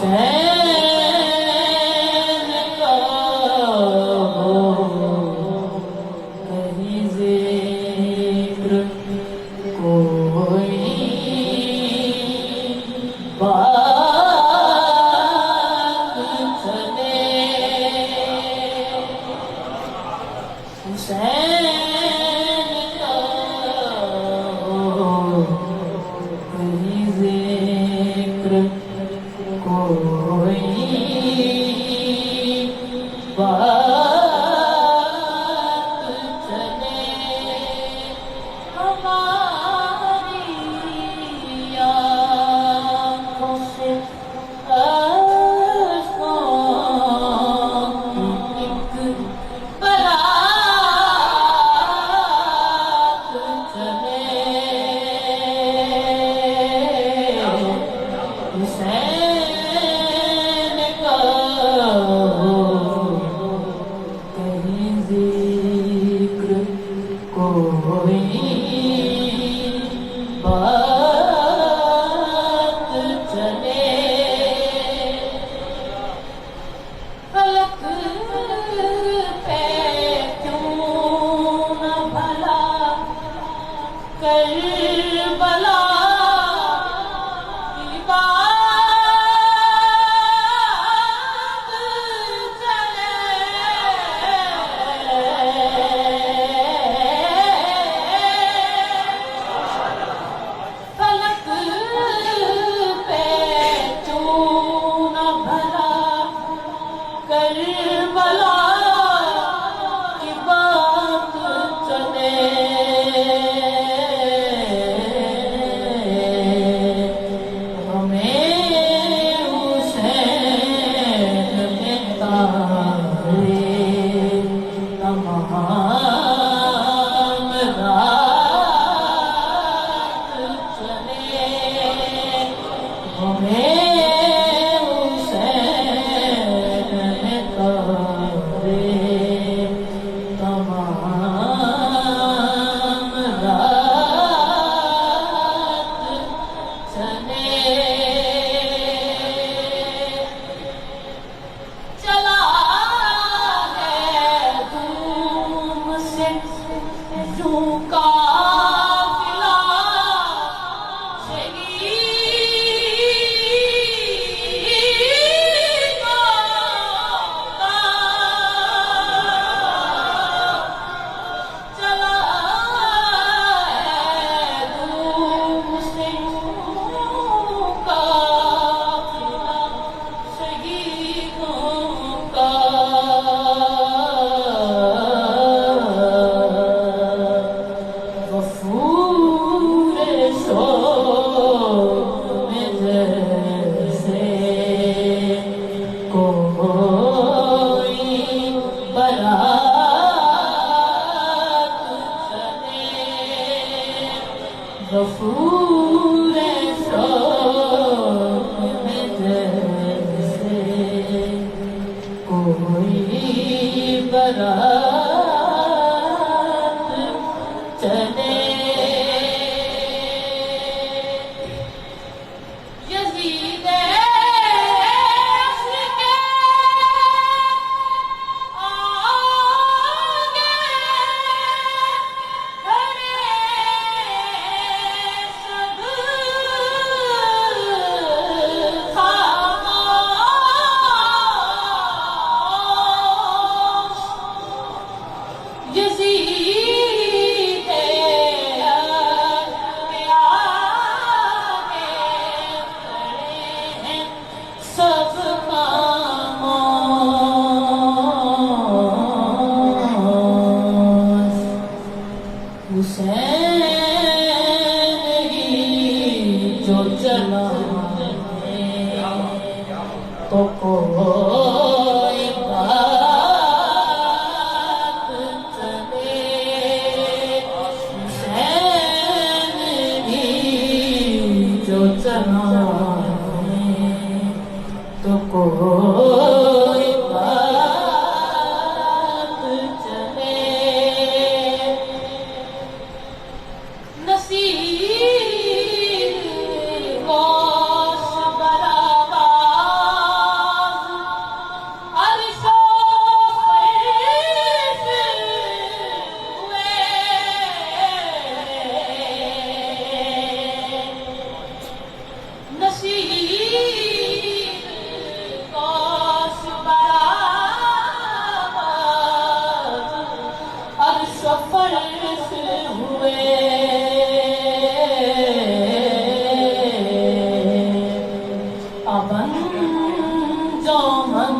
حسین کا ہو کہیں ذکر کوئی بات چلے حسین کا ہو کہیں ذکر کوئی بات چلے ہماری آنکھوں سے اشکوں کی ایک برات چلے حسین کا ہو کہیں ذکر کوئی بات چلے فلک پہ کیوں نہ بھلا کربلا کی بات چلے فلک پہ کیوں نہ بھلا کربلا کی بات چلے ہمیں حسین میں تارے تمام رات چلے ہمیں حسین میں تارے تمام رات چلے چلا ہے دھوم سے یوں قافلہ شہیدوں کا چلا ہے دھوم سے یوں قافلہ شہیدوں کا غفور شوق میں جیسے کوئی برات چلے غفور شوق میں جیسے کوئی برات چلے یزید عصر کے آگے کھڑے سب خاموش یزید عصر کے آگے کھڑے ہیں سب خاموش حسین ہی جو چلا تو کوئی بات چلے حسین ہی جو چلا تو کوئی بات چلے نصیب غوث برابر سفر ہوئے ابن جومن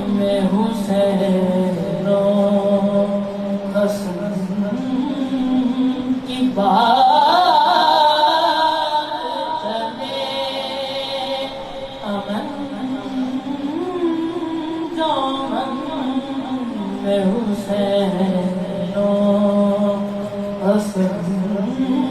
میں حسین و حسن کی بات چلے ابن جومن میں حسین و حسن